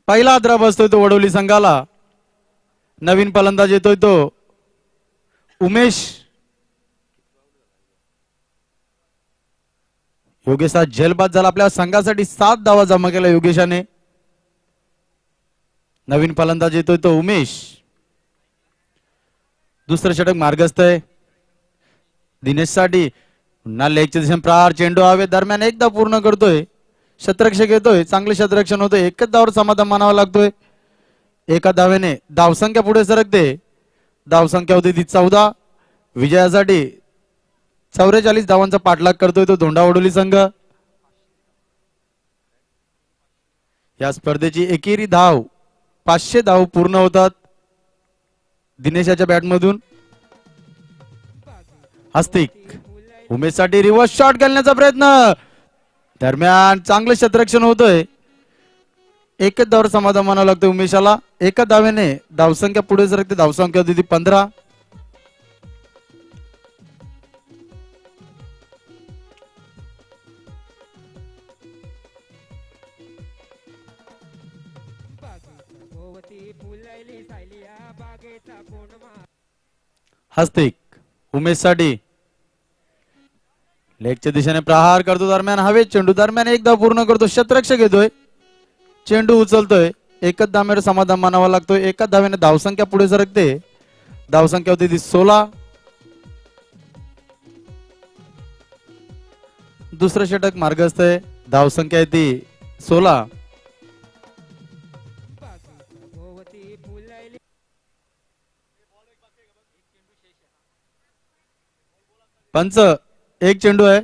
पहिला आद्रा बसतोय तो वडोली संघाला. नवीन फलंदाज येतोय तो उमेश. योगेशचा झेलबाद झाला. आपल्या संघासाठी 7 धावा जमा केला योगेशाने. नवीन फलंदाज येतोय तो उमेश. दुसरं षटक मार्गस्थ आहे दिनेशसाठी. पुन्हा लेगच्या दिशेने प्रहार, चेंडू हवे दरम्यान एकदा पूर्ण करतोय. शतरक्षक येतोय. चांगले शतरक्षण होतोय. एकच धावावर समाधान मानावं लागतोय. एका धावेने धावसंख्या पुढे सरकते. धावसंख्या होती ती 14. विजयासाठी 44 धावांचा पाठलाग करतोय तो धोंडावडोली संघ. या स्पर्धेची एकेरी धाव 500 धाव पूर्ण होतात दिनेशाच्या बॅटमधून. हस्तिक उमेशसाठी रिव्हर्स शॉट घालण्याचा प्रयत्न. दरम्यान चांगलं शतरक्षण होतंय. एकच धावावर समाधान मानावं लागतं उमेशाला. एका धावेने धावसंख्या पुढे सरकते. धावसंख्या होती ती 15. हस्तिक उमेशसाठी लेगच्या दिशेने प्रहार करतो. दरम्यान हवे चेंडू. दरम्यान एकदा पूर्ण करतो. शतरक्षक येतोय. चेंडू उचलतोय. एकच धावेवर समाधान मानावा लागतोय. एकाच धावेने धावसंख्या पुढे सरकते. धावसंख्या होती ती 16. दुसरं षटक मार्गस्थ आहे. धावसंख्या आहे ती 16. पंच एक चेंडू आहे.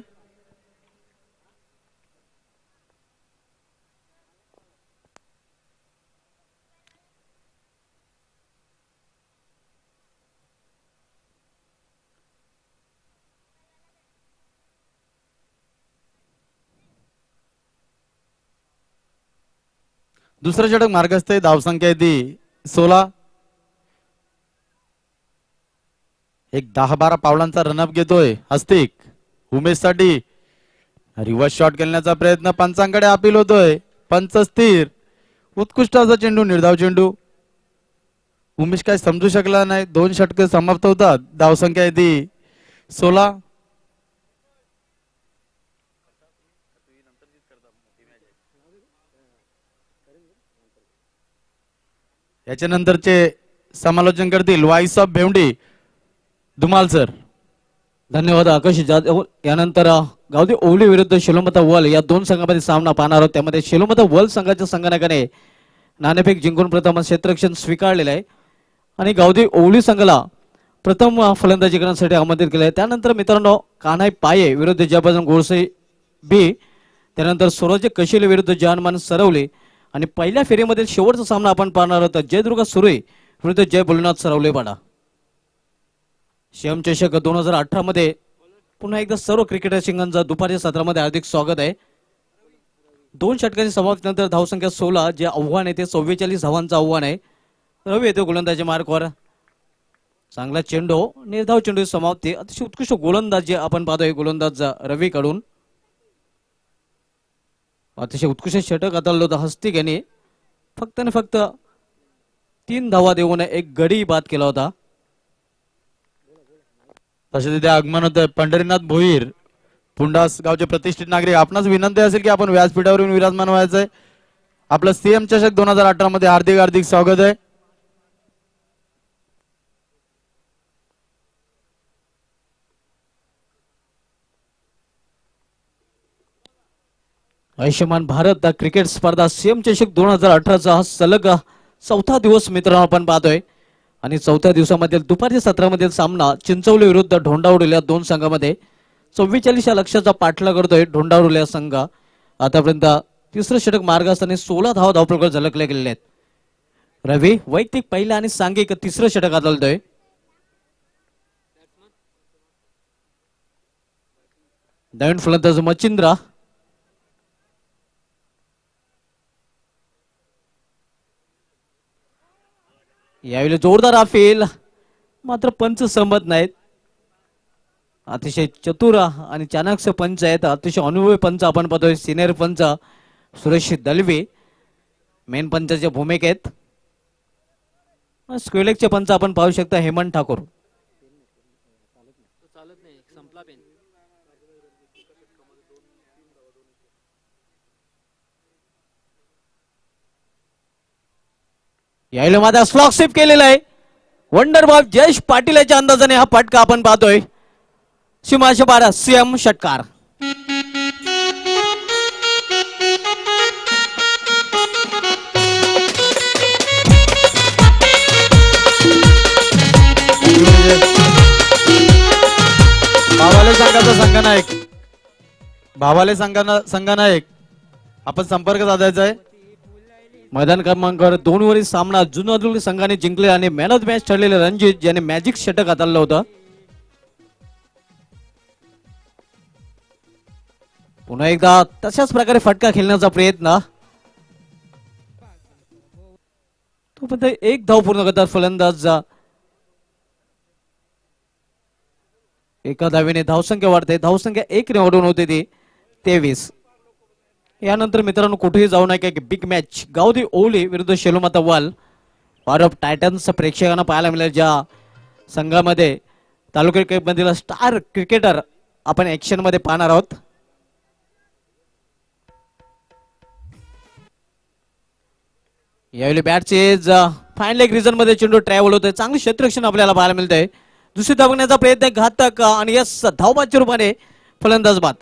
दुसरं षटक मार्गस्थ आहे. धावसंख्या आहे ती 16. एक 10-12 पावलांचा रनअप घेतोय हस्तिक. उमेशसाठी रिव्हर्स शॉट खेळण्याचा प्रयत्न. पंचांकडे अपील होतोय. पंच स्थिर. उत्कृष्ट असा चेंडू, निर्धाव चेंडू. उमेश काय समजू शकला नाही. 2 षटके समाप्त होतात. धावसंख्या आहे ती 16. याच्यानंतरचे समालोचन करतील vice of Bhiwandi Dhumal sir. धन्यवाद आकाश जाधव. यानंतर गावदी ओवली विरुद्ध शेलोमता वल या दोन संघामध्ये सामना पाहणार आहोत. त्यामध्ये शेलोमता वल संघाच्या संघटनाने नाणेफेक जिंकून प्रथम क्षेत्ररक्षण स्वीकारलेलं आहे आणि गावदी ओवली संघाला प्रथम फलंदाजी करण्यासाठी आमंत्रित केलं आहे. त्यानंतर मित्रांनो कान्हाई पाये विरुद्ध जयबजरंग गोडसे बी, त्यानंतर स्वराज्य कशेले विरुद्ध जानमान सरवले आणि पहिल्या फेरीमधील शेवटचा सामना आपण पाहणार आहोत जयदुर्ग सुरे विरुद्ध जय भोलेनाथ सरवलेपाडा. श्याम चषक 2018 मध्ये पुन्हा एकदा सर्व क्रिकेटर संघांचा दुपारच्या सत्रामध्ये हार्दिक स्वागत आहे. 2 षटकांची समाप्तीनंतर धावसंख्या 16 जे आव्हान आहे ते 44 धावांचं आव्हान आहे. रवी येतो गोलंदाजी मार्कवर, चांगला चेंडू, निर्धाव चेंडू समाप्ती, अतिशय उत्कृष्ट गोलंदाज जे आपण पाहतोय गोलंदाज रवी कडून. अतिशय उत्कृष्ट षटक हाताळलं होतं हस्तिक यांनी, फक्त आणि फक्त 3 धावा देऊन एक गडी बाद केला होता. तसे तिथे आगमन होत पंढरीनाथ भोईर पुंडास गावचे प्रतिष्ठित नागरिक. आपणास विनंती असेल की आपण व्यासपीठावर येऊन विराजमान व्हायचंय. आपलं सीएम चषक 2018 मध्ये हार्दिक हार्दिक स्वागत आहे. आयुष्यमान भारत क्रिकेट स्पर्धा सीएम चषक 2018चा हा सलग 4था दिवस मित्रांनो आपण पाहतोय आणि 4थ्या दिवसामध्ये दुपारच्या सत्रामधील सामना चिंचवली विरुद्ध ढोंडावडे या दोन संघामध्ये 44 या लक्ष्याचा पाठलाग करतोय ढोंडावडे या संघ. आतापर्यंत तिसरं षटक मार्गास्थानी 16 धावा धावफलकावर झलकले गेलेले आहेत. रवी वैयक्तिक पहिला आणि सांघिक तिसरं षटक हाताळतोय. नवीन फलंदाज मचिंद्रा, यावेळी जोरदार अपील, मात्र पंच सहमत नाहीत. अतिशय चतुर आणि चाणक्य पंच आहेत, अतिशय अनुभवी पंच आपण पाहतोय. सिनियर पंच सुरेश दलवे मेन पंचाच्या भूमिकेत. स्क्वेलेकचे पंच आपण पाहू शकता हेमंत ठाकूर. यावेळी माझा स्लॉकशिप केलेला आहे. वंडर बॉब जयेश पाटील याच्या अंदाजाने हा फटका आपण पाहतोय. सीमाशे 12 सीएम षटकार. भावाले संघाचा संघनायक, भावाले संघनायक आपण संपर्क साधायचा आहे. मैदान क्रमांक 2 वरील सामना जुनादुर्ग संघाने जिंकले आणि मॅन ऑफ द मॅच ठरलेले रणजित ज्याने मॅजिक षटक हाताळलं होतं. पुन्हा एकदा तशाच प्रकारे फटका खेळण्याचा प्रयत्न, तो पण एक धाव पूर्ण करतात फलंदाज. एका धावेने धावसंख्या वाढते, धावसंख्या 1 ने वाढून होते ती 23. यानंतर मित्रांनो कुठेही जाऊ नये की बिग मॅच गावदी ओवली विरुद्ध शेलोमाता वाल पार ऑफ टायटन्स प्रेक्षकांना पाहायला मिळेल. ज्या संघामध्ये तालुका क्रिकेटमधील स्टार क्रिकेटर आपण ऍक्शन मध्ये पाहणार आहोत. यावेळी बॅटचे फाईन लेग रिजन मध्ये चेंडू ट्रॅव्हल होतोय. चांगलं क्षेत्ररक्षण आपल्याला पाहायला मिळतंय. दुसरी धाव घेण्याचा प्रयत्न घातक आणि यस धावबादच्या रूपाने फलंदाज बाद.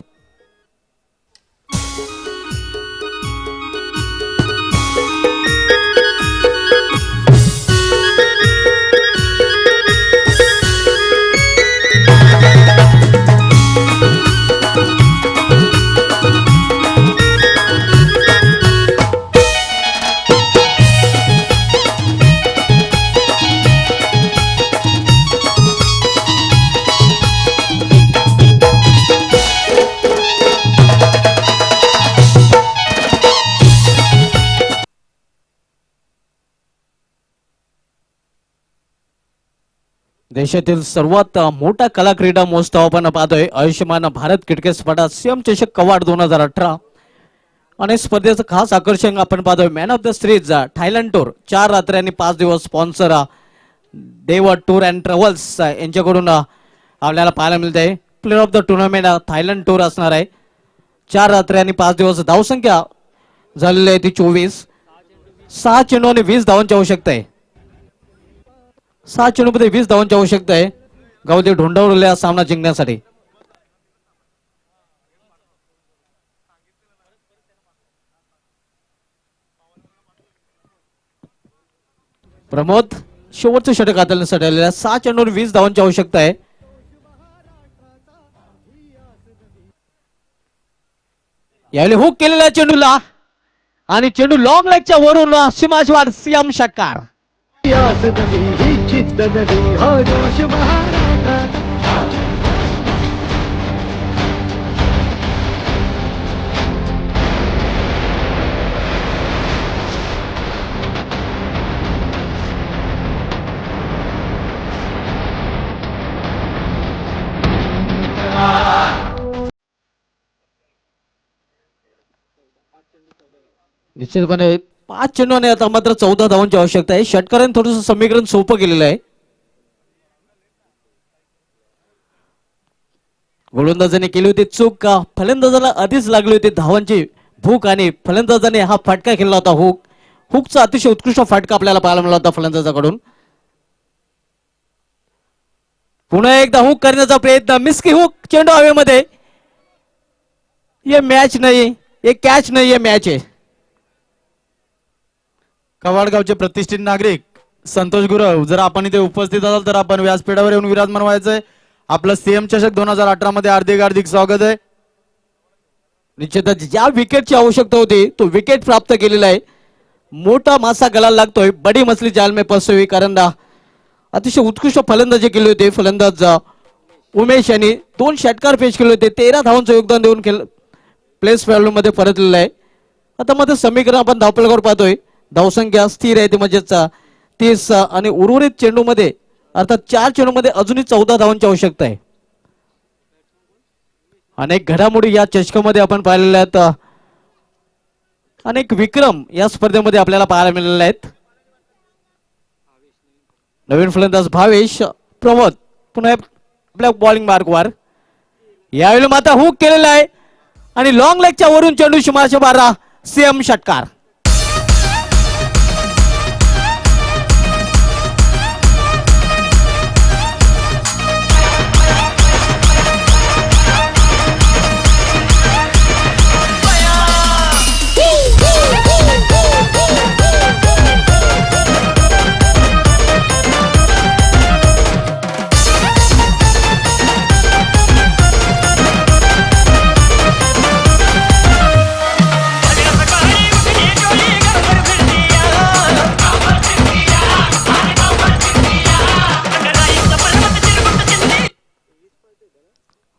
देशातील सर्वात मोठा कला क्रीडा महोत्सव आपण पाहतोय. आयुष्यमान भारत क्रिकेट स्पर्धा सीएम चषक कवाड 2018 आणि स्पर्धेचं खास आकर्षण आपण पाहतोय man of the series Thailand tour. 4 रात्री आणि 5 दिवस sponsor Dev tour and travels यांच्याकडून आपल्याला पाहायला मिळतंय. Player of the tournament Thailand tour असणार आहे. 4 रात्री आणि 5 दिवस. धावसंख्या झालेली आहे ती 24. 6 चेंडू आणि 20 धावांची आवश्यकता आहे. 6 चेंडूमध्ये 20 धावांची आवश्यकता आहे गावदे ढोंडावलेला सामना जिंकण्यासाठी. प्रमोद शेवटचं षटक हाताळण्यासाठी आलेला 6 चेंडूवर 20 धावांची आवश्यकता आहे. यावेळी हुक केलेला चेंडूला आणि चेंडू लॉंग लेगच्या वरून सीमाशवार सीएम षटकार. निश्चितपणे 5 चेंडूने आता मात्र 14 धावांची आवश्यकता आहे. षटकाराने थोडंसं समीकरण सोपं केलेलं आहे. गोलंदाजाने केली होती चूक का फलंदाजाला आधीच लागली होती धावांची भूक आणि फलंदाजाने हा फटका खेळला होता. हुकचा अतिशय उत्कृष्ट फटका आपल्याला पाहायला मिळाला होता फलंदाजाकडून. पुन्हा एकदा हुक करण्याचा प्रयत्न, मिस की हुक, चेंडू हवेमध्ये. ये मॅच नाही, ये कॅच नाही, ये मॅच आहे. कवाडगावचे प्रतिष्ठित नागरिक संतोष गुरव, जर आपण इथे उपस्थित असाल तर आपण व्यासपीठावर येऊन विराजमान व्हायचंय. आपलं सीएम चषक 2018 मध्ये हार्दिक स्वागत आहे. निश्चितच ज्या विकेटची आवश्यकता होती तो विकेट प्राप्त केलेला आहे. मोठा मासा गळाला लागतोय, बडी मछली जाल में फंसी हुई, कारण अतिशय उत्कृष्ट फलंदाजी केली होती. फलंदाज उमेश यांनी 2 षटकार पेश केले होते. 13 धावांचं योगदान देऊन प्लेस व्हॅल्यू मध्ये परतलेलं आहे. आता मध्ये समीकरण आपण धावपलकावर पाहतोय. धावसंख्या स्थिर आहे ती म्हणजेच 30 आणि उर्वरित चेंडूमध्ये अर्थात 4 चेंडूमध्ये अजूनही 14 धावांची आवश्यकता आहे. अनेक घडामोडी या चषकामध्ये आपण पाहिलेल्या आहेत. अनेक विक्रम या स्पर्धेमध्ये आपल्याला पाहायला मिळालेले आहेत. नवीन फलंदाज भावेश, प्रमोद पुन्हा आपल्या बॉलिंग मार्कवर. यावेळी मात्र हुक केलेला आहे आणि लॉंग लेगच्या वरून चेंडू सीमाशे 12 सीएम षटकार.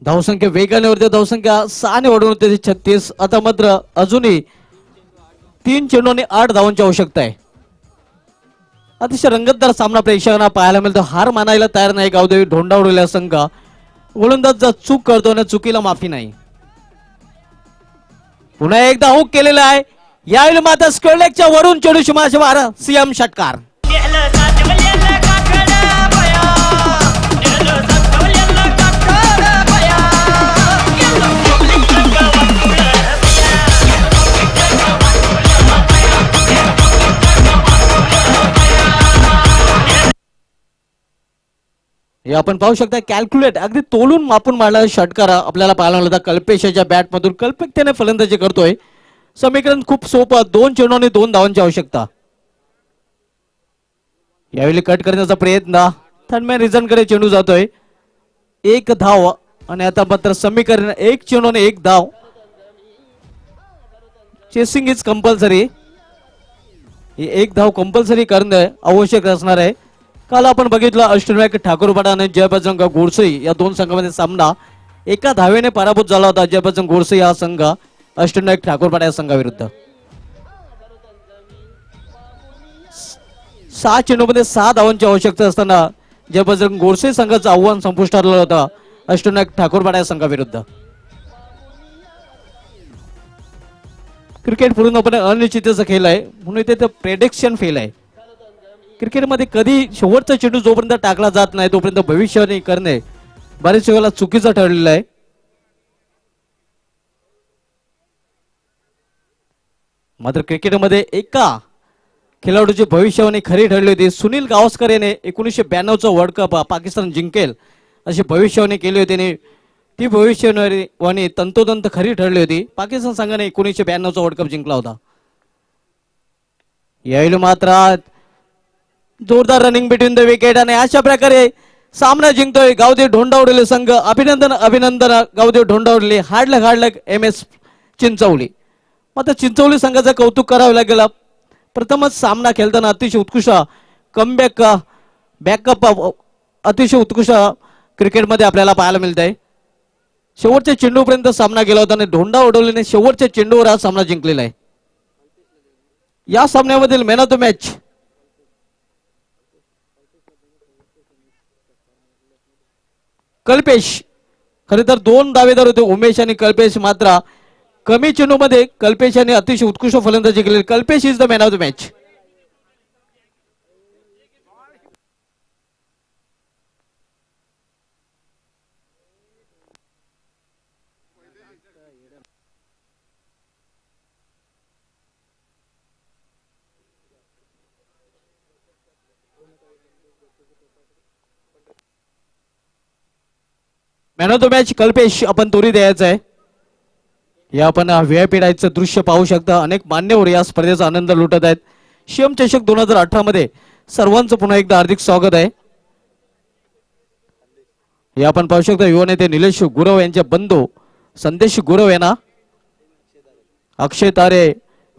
धावसंख्या वेगाने वरती, धावसंख्या 6 ने वाढवून होते 36. आता मात्र अजूनही 3 चेंडूने 8 धावांची आवश्यकता आहे. अतिशय रंगतदार सामना प्रेक्षकांना पाहायला मिळतो. हार मानायला तयार नाही गावदेवी ढोंडावलेला संघ. गोलंदाज चूक करतो आणि चुकीला माफी नाही. पुन्हा एकदा हुक केलेला आहे. यावेळी मात्र स्क्वेअर लेगच्या वरून चेंडू सीमाशे 12 सीएम षटकार. हे आपण पाहू शकता कॅल्क्युलेट अगदी तोलून मापून मारणारा षटकार आपल्याला पाहायला मिळाला. कल्पेशाच्या बॅट मधून कल्पकतेने फलंदाजी करतोय. समीकरण खूप सोपं, 2 चेंडूने 2 धावांची आवश्यकता. यावेळी कट करण्याचा प्रयत्न, थर्डमॅन रिझन कडे चेंडू जातोय. 1 धाव आणि आता मात्र समीकरण 1 चेंडूने 1 धाव. Chasing is compulsory. 1 धाव कंपल्सरी करणे आवश्यक असणार आहे. काल आपण बघितलं अष्टनायक ठाकूरपाडा आणि जयबजरंग गोडसे या 2 संघामध्ये सामना 1 धावेने पराभूत झाला होता. जयबजरंग गोडसे हा संघ अष्टनायक ठाकूरपाडा या संघाविरुद्ध. 6 चेंडूमध्ये 6 धावांची आवश्यकता असताना जयबजरंग गोडसे संघाचं आव्हान संपुष्टात आलं होतं अष्टनायक ठाकूरपाडा या संघाविरुद्ध. क्रिकेट पूर्णपणे अनिश्चिततेचा खेळ आहे म्हणून इथे प्रेडिक्शन फेल आहे. क्रिकेटमध्ये कधी शेवटचा चेंडू जोपर्यंत टाकला जात नाही तोपर्यंत भविष्यवाणी करणे बरेच वेळेला चुकीचं ठरलेलं आहे. मात्र क्रिकेटमध्ये एका खेळाडूची भविष्यवाणी खरी ठरली होती. सुनील गावस्कर याने 1992चा वर्ल्ड कप पाकिस्तान जिंकेल अशी भविष्यवाणी केली होती आणि ती भविष्यवाणी तंतोतंत खरी ठरली होती. पाकिस्तान संघाने 1992चा वर्ल्ड कप जिंकला होता. यावेळी मात्र जोरदार रनिंग बिटवीन द विकेट आणि अशा प्रकारे सामना जिंकतोय गावदेव ढोंडावडले संघ. अभिनंदन अभिनंदन गावदेव ढोंडावडले. हार्डलक MS चिंचवली. मात्र चिंचवली संघाचं कौतुक करावं लागेल. प्रथमच सामना खेळताना अतिशय उत्कृष्ट कमबॅक बॅकअप अतिशय उत्कृष्ट क्रिकेटमध्ये आपल्याला पाहायला मिळत आहे. शेवटच्या चेंडूपर्यंत सामना गेला होता आणि ढोंडा उडवल्याने शेवटच्या चेंडूवर हा सामना जिंकलेला आहे. या सामन्यामधील man of the match Kalpesh. खरे तर 2 दावेदार होते उमेश आणि कल्पेश. मात्र कमी चेंडूमध्ये कल्पेश यांनी अतिशय उत्कृष्ट फलंदाजी केली. Kalpesh is the man of the match. Man of the match Kalpesh आपण तोरी द्यायचा आहे. या आपण VIP डायचं दृश्य पाहू शकता. अनेक मान्यवर या स्पर्धेचा आनंद लुटत आहेत. शियम चषक 2018 मध्ये सर्वांचं पुन्हा एकदा हार्दिक स्वागत आहे. हे आपण पाहू शकता युवा नेते निलेश गुरव यांचे बंधू संदेश गुरव यांना Akshay Tare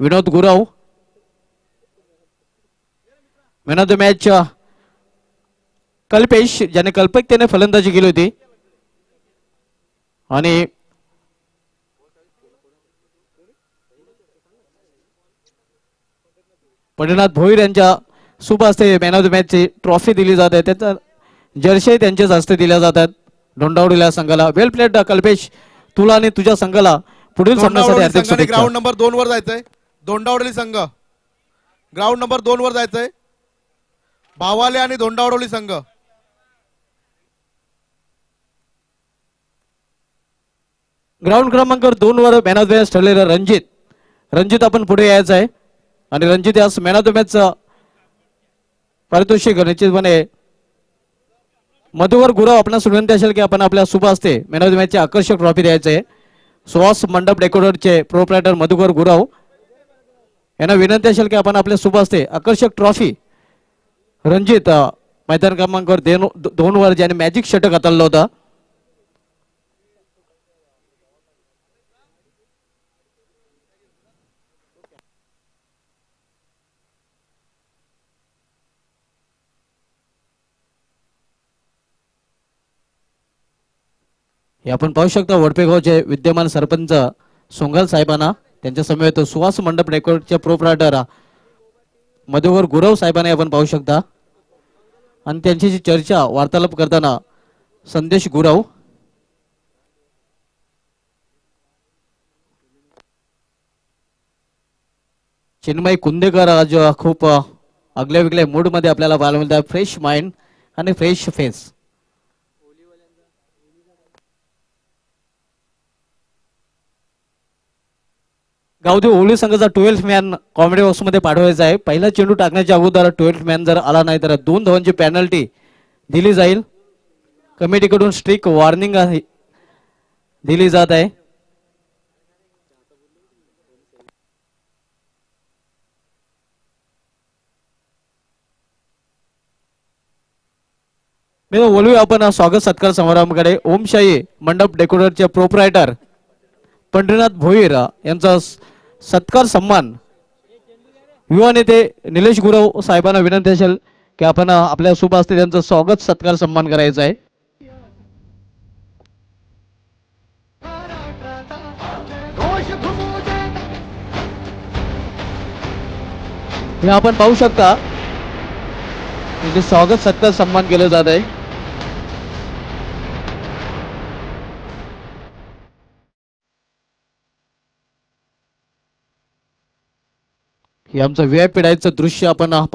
Vinod Gurav. Man of the match Kalpesh ज्याने कल्पकतेने फलंदाजी केली होती आणि पंढरीनाथ भोईर यांच्या शुभ हस्ते मॅन ऑफ द मॅच ची ट्रॉफी दिली जात आहे. त्याचा जर्सी त्यांच्याच हस्ते दिल्या जातात ढोंडावडीला संघाला. वेल प्लेड कल्पेश. तुला आणि तुझ्या संघाला पुढील सामन्यासाठी हार्दिक शुभेच्छा. ग्राउंड नंबर 2 वर जायचंय. धोंडावडोली संघ ग्राउंड नंबर 2 वर जायचंय. भावाले आणि धोंडावडोली संघ. ग्राउंड क्रमांक 2 वर मॅन ऑफ द मॅच ठरलेलं रणजित आपण पुढे यायचं आहे आणि रणजित यास मॅन ऑफ द मॅच पारितोषिक निश्चितपणे मधुकर गुरव. आपणास विनंती असेल की आपण आपल्या शुभ हस्ते मॅन ऑफ द मॅचची आकर्षक ट्रॉफी द्यायचं आहे. सुहास मंडप डेकोरेटरचे प्रोप्रायटर मधुकर गुरव यांना विनंती असेल की आपण आपल्या शुभ हस्ते आकर्षक ट्रॉफी रणजित मैदान क्रमांक 2 वर ज्याने मॅजिक षटक हाताळलं होतं. हे आपण पाहू शकता वडपेगावचे विद्यमान सरपंच सोंगाल साहेबांना त्यांच्या समवेत सुहास मंडप डेकोरेटच्या प्रोप्रायटर मधुकर गुरव साहेबांना आपण पाहू शकता आणि त्यांच्याशी चर्चा वार्तालाप करताना संदेश गुरव. चिन्मय कुंदेकर आज खूप आगल्या वेगळ्या मूड मध्ये आपल्याला पाहायला मिळतात. फ्रेश माइंड आणि फ्रेश फेस. गावदेव ओवळी संघाचा 12th मॅन कॉमेडी बॉक्स मध्ये पाठवायचा आहे. पहिला चेंडू टाकण्याच्या अगोदर 12th मॅन जर आला नाही तर 2 धावांची पेनल्टी दिली जाईल. कमिटीकडून स्ट्रिक्ट वॉर्निंग दिली जात आहे. मी बोलूया आपण स्वागत सत्कार समारंभाकडे. ओमशाही मंडप डेकोरेटरचे प्रोप्रायटर पंढरीनाथ भोईर यांचा सत्कार सन्मान युवा नेते निलेश गुरव साहेबांना विनंती असेल की आपण आपल्या शुभ हस्ते त्यांचं स्वागत सत्कार सन्मान करायचा आहे. हे आपण पाहू शकता इथे स्वागत सत्कार सन्मान केलं जात आहे. हे आमचं VIP डायचं दृश्य आपण पाहू